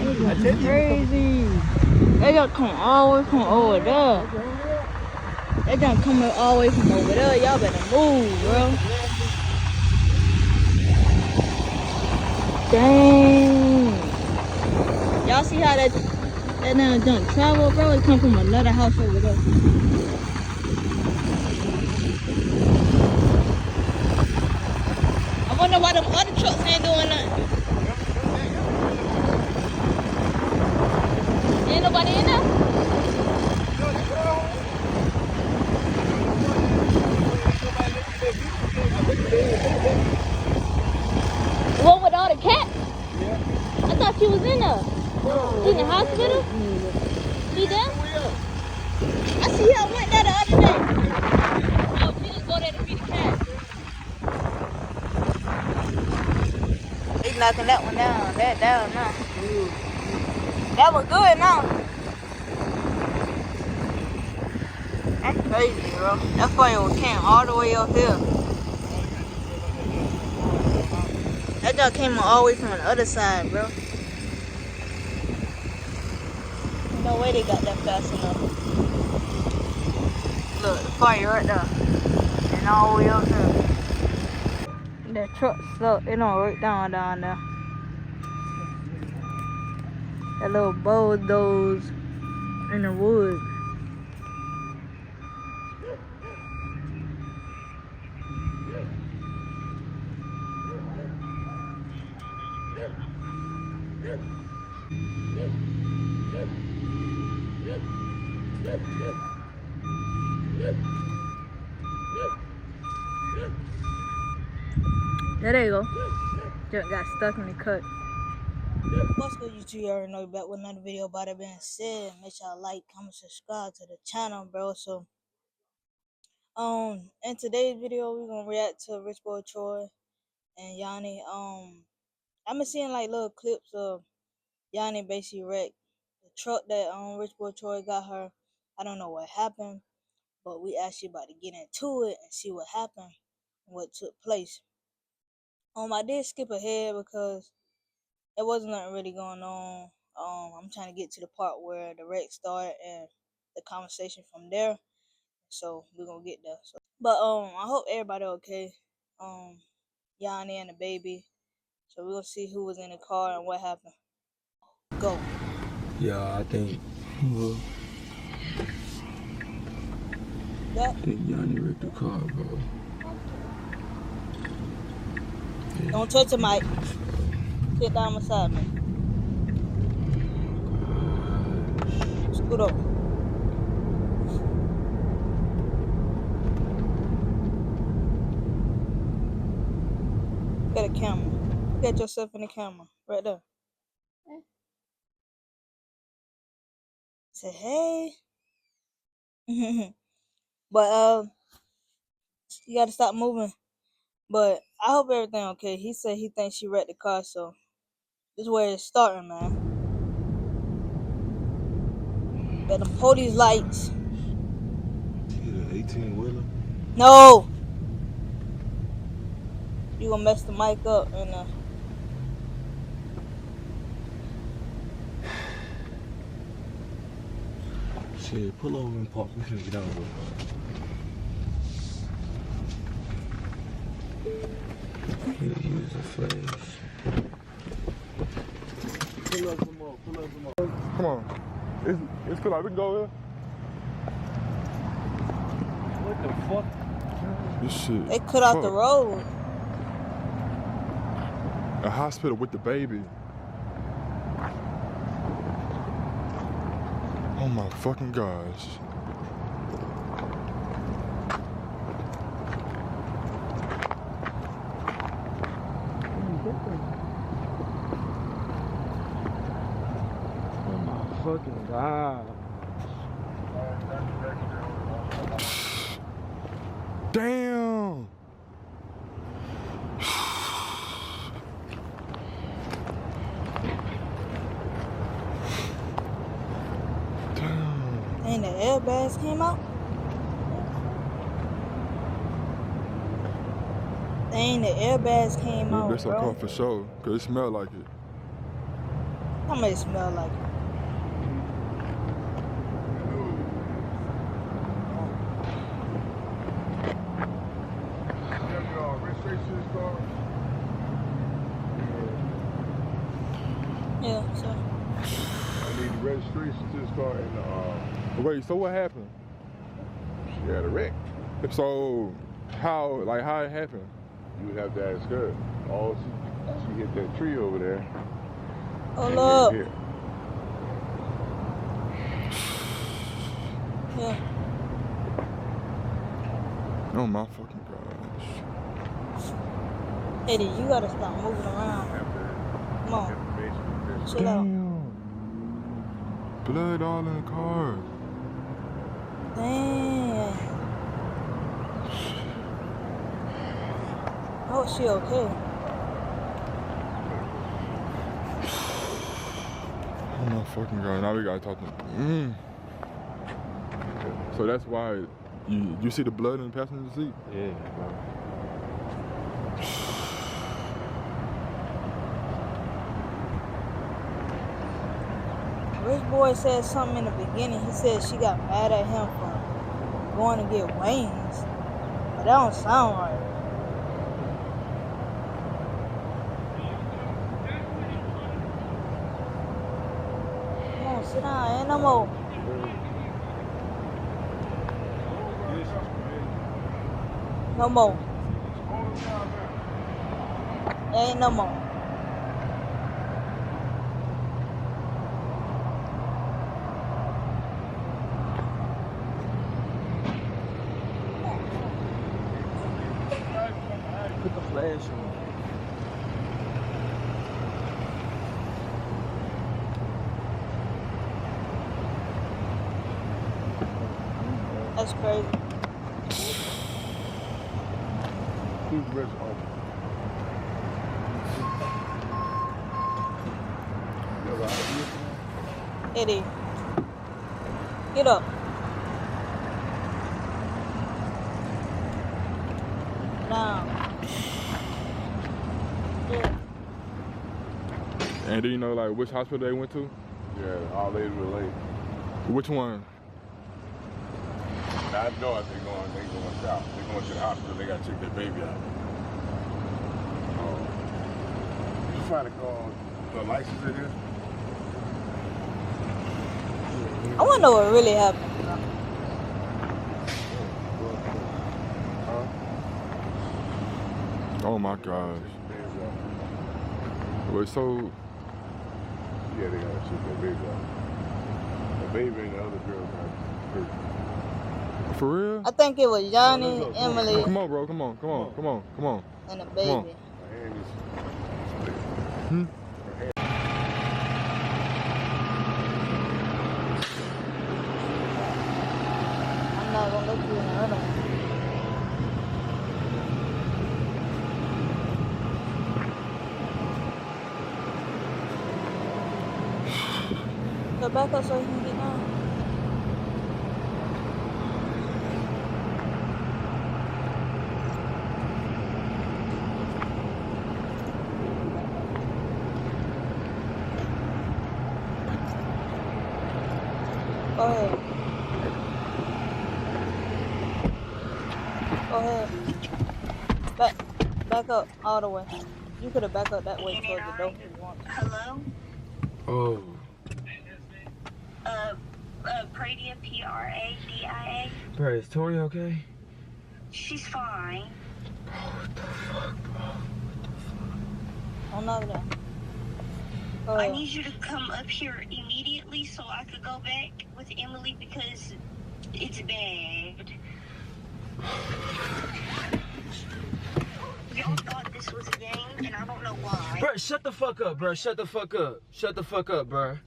That's crazy. They got come all the way from over there. They done coming all the way from over there. Y'all better move, bro. Dang. Y'all see how that done travel, bro? It come from another house over there. I wonder why them other trucks ain't doing nothing. Ain't nobody in there? The one with all the cats? Yeah. I thought she was in there. She in the hospital? She there? I see her went there the other day. Oh, she just go there to feed the cat. They knocking that one down. That down now. That was good now. That's crazy, bro. That fire came all the way up here. That dog came all the way from the other side, bro. No way they got that fast enough. Look, the fire right there. And all the way up there. That truck stuck, it don't work down there. That little bulldoze in the woods. There you go. Just got stuck in the cut. What's good, YouTube? You already know, back with another video. About that being said, make sure y'all like, comment, subscribe to the channel, bro. So, in today's video, we're gonna react to RichboyTroy and Yanni. I've been seeing like little clips of Yanni basically wrecked the truck that RichboyTroy got her. I don't know what happened, but we actually about to get into it and see what happened, what took place. I did skip ahead because there wasn't nothing really going on. I'm trying to get to the part where the wreck started and the conversation from there. So we're gonna get there. But I hope everybody okay. Yanni and the baby. So we're gonna see who was in the car and what happened. Go. Yeah, I think. Yep. I think Yanni wrecked the car, bro. Yeah. Don't touch the mic. Sit down beside me. Scoot up. Look at the camera. Look at yourself in the camera. Right there. Say hey. But you gotta stop moving. But I hope everything okay. He said he thinks she wrecked the car, so this is where it's starting, man. Got them police lights. Yeah, 18-wheeler. No! You gonna mess the mic up and Shit, pull over and park. We finna get out, bro. Use the flash. Pull up some more. Come on. It's cool. We can go here. What the fuck? This shit. they cut off the road. A hospital with the baby. Oh my fucking gosh. Oh my fucking god. Damn. And the airbags came out. Dang, the airbags came out, That's a bro. car for sure, cause it smelled like it. may smell like it. Yeah, so. I need the registration to this car and Wait, so what happened? She had a wreck. So how it happened? You would have to ask her. Oh, she hit that tree over there. Oh look. Yeah. Oh my fucking gosh. Eddie, you gotta stop moving around. Come on. Chill out. Blood all in the car. Damn. Oh, she okay? Oh my fucking god. Now we gotta talk to him. So that's why you see the blood in the passenger seat? Yeah, bro. Rich Boy said something in the beginning. He said she got mad at him for going to get wings. But that don't sound right. Come on, sit down. Ain't no more. No more. Ain't no more. Put the flash on. That's crazy. Who's the rest of Eddie, get up. Now. Yeah. And do you know which hospital they went to? Yeah, all ladies were late. Which one? I know if they're going south. They're going to the hospital. They got to check their baby out. You trying to call the license in here? I wanna know what really happened. Huh? Oh my gosh. Wait, so Yeah, they got to check their baby out. The baby and the other girl got hurt. for real? I think it was Yanni, Emily, Come on, bro. Come on. and the baby. My hand is... Hmm? I'm not gonna look you in the other one. Go back up so he can get down. Go ahead. Go ahead. Back up all the way. You could have backed up that way towards the door if you want. Hello? Oh. Pradia, Pradia. Bro, is Tori okay? She's fine. Bro, what the fuck, bro? Don't knock that. Go I ahead. need you to come up here immediately so I could go back with Emily because it's bad. Y'all thought this was a game, and I don't know why. Bro, shut the fuck up, bro. Shut the fuck up. Shut the fuck up, bro.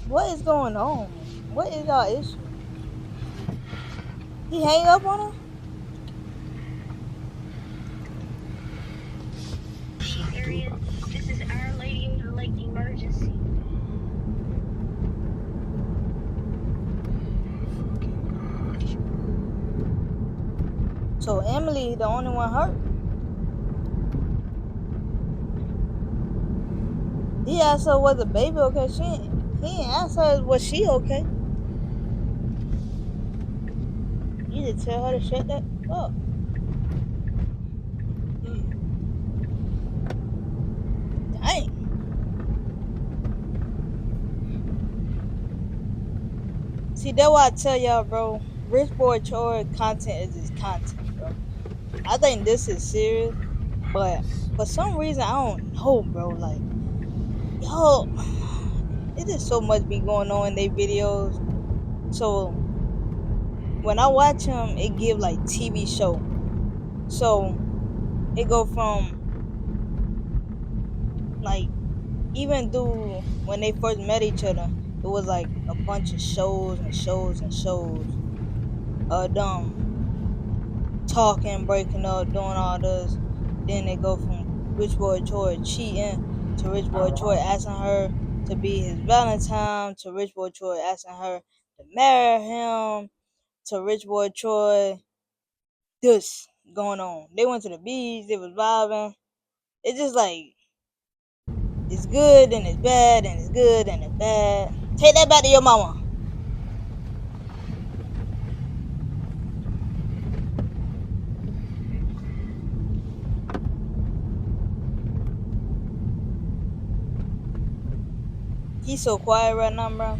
What is going on? What is our issue? He hang up on her? Serious? This is Our Lady of the Lake emergency. So Emily, the only one hurt? He asked her was the baby okay. He ain't asked her was she okay. You just tell her to shut that up. Yeah. Dang. See, that's why I tell y'all, bro. Rich Boy Troy content is just content, bro. I think this is serious, but for some reason I don't know, bro. Like, y'all, it is so much be going on in their videos. So when I watch them, it give like TV show. So it go from like even though when they first met each other, it was like a bunch of shows and shows and shows. Them talking, breaking up, doing all this. Then they go from Rich Boy Troy cheating to Rich Boy Troy asking her to be his Valentine to Rich Boy Troy asking her to marry him to Rich Boy Troy. This going on. They went to the beach. They was vibing. It's just like it's good and it's bad and it's good and it's bad. Take that back to your mama. He's so quiet right now, bro.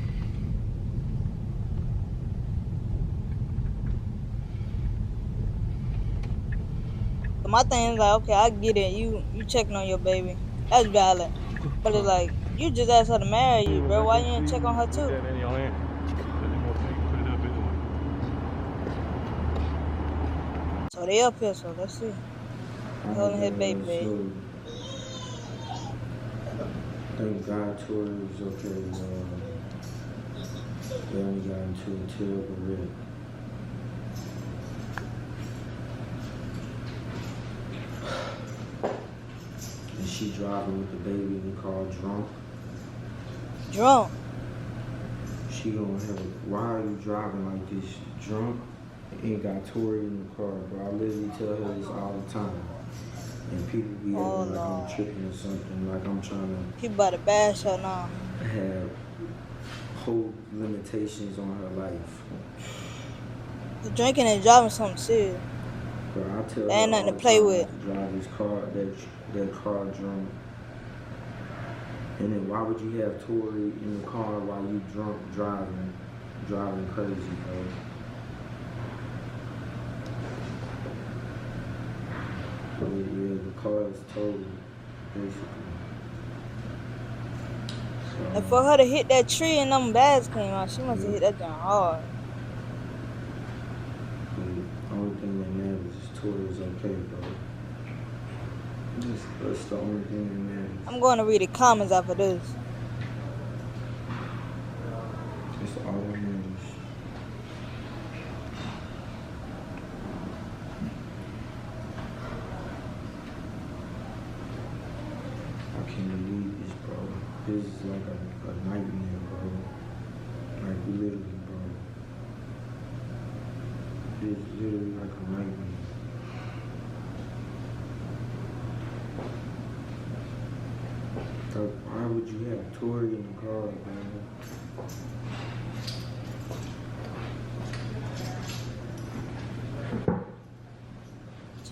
So my thing is like, okay, I get it. You checking on your baby. That's valid. But it's like you just asked her to marry you, bro. Why you didn't check on her Put too? that in your hand. Then you gonna put it up anyway. So they up here, so let's see. Holding his baby. So thank God Tory is okay. They only got into a terrible wreck. And she driving with the baby in the car drunk. Drunk. She gonna have a, why are you driving like this drunk? And got Tory in the car, bro. I literally tell her this all the time. And people be Oh acting like Lord. I'm tripping or something, like I'm trying He about to bash her now. to have whole limitations on her life. The drinking and driving something serious. But I tell There ain't her nothing all to the play time with. not to drive this car, that car drunk. And then why would you have Tory in the car while you drunk driving crazy, bro? Yeah, the car is totaled, basically. And for her to hit that tree and them bags came out, she must have hit that thing hard. The only thing that matters is Tory is okay, bro. That's the only thing that matters. I'm going to read the comments after this. That's all that matters. I can't believe this, bro. This is like a nightmare, bro. Like literally, bro. It's literally like a nightmare. Like, why would you have Tory in the car, man?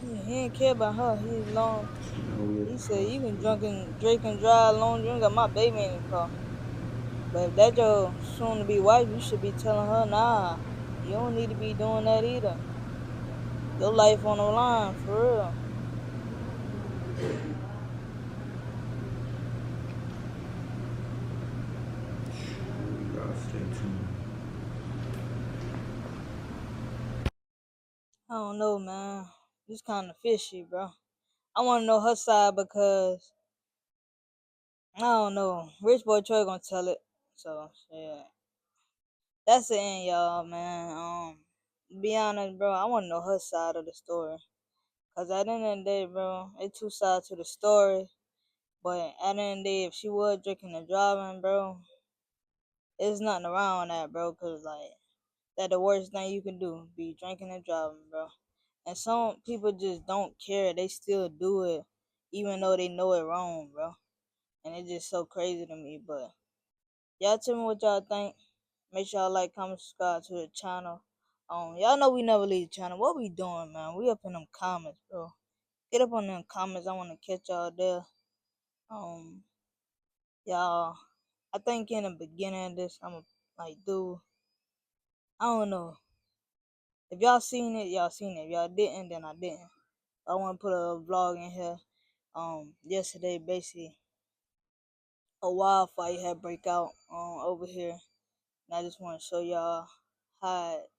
He didn't care about her. He's long. He said you can drink and drive long. You ain't got my baby in the car. But if that's your soon to be wife, you should be telling her, nah, you don't need to be doing that either. Your life on the line, for real. You gotta stay tuned. I don't know, man. It's kind of fishy, bro. I want to know her side because I don't know. Rich Boy Troy gonna tell it. So yeah, that's the end, y'all, man. Be honest, bro. I want to know her side of the story. Cause at the end of the day, bro, it's two sides to the story. But at the end of the day, if she was drinking and driving, bro, it's nothing around that, bro. Cause like that the worst thing you can do, be drinking and driving, bro. And some people just don't care. They still do it, even though they know it wrong, bro. and it's just so crazy to me. But y'all tell me what y'all think. Make sure y'all like, comment, subscribe to the channel. Y'all know we never leave the channel. What we doing, man? We up in them comments, bro. Get up on them comments. I want to catch y'all there. Y'all, I think in the beginning of this, I'm like, dude, I don't know. If y'all seen it, y'all seen it. If y'all didn't, then I didn't. I want to put a vlog in here. Yesterday, basically, a wildfire had break out over here, and I just want to show y'all how it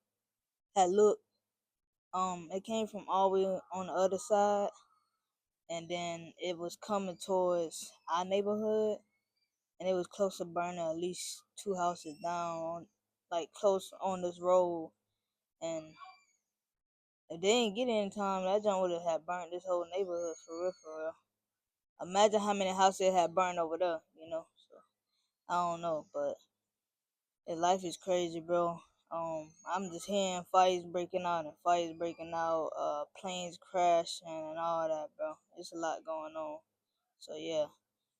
had looked. It came from all the way on the other side, and then it was coming towards our neighborhood, and it was close to burning at least 2 houses down, like close on this road. And if they didn't get in time, that junk would have burnt this whole neighborhood for real, for real. Imagine how many houses it had burned over there, you know. So I don't know, but life is crazy, bro. I'm just hearing fights breaking out and fights breaking out, planes crashing and all that, bro. It's a lot going on. So yeah,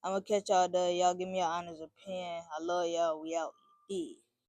I'm gonna catch y'all there. Y'all give me your honest opinion. I love y'all. We out. Yeah.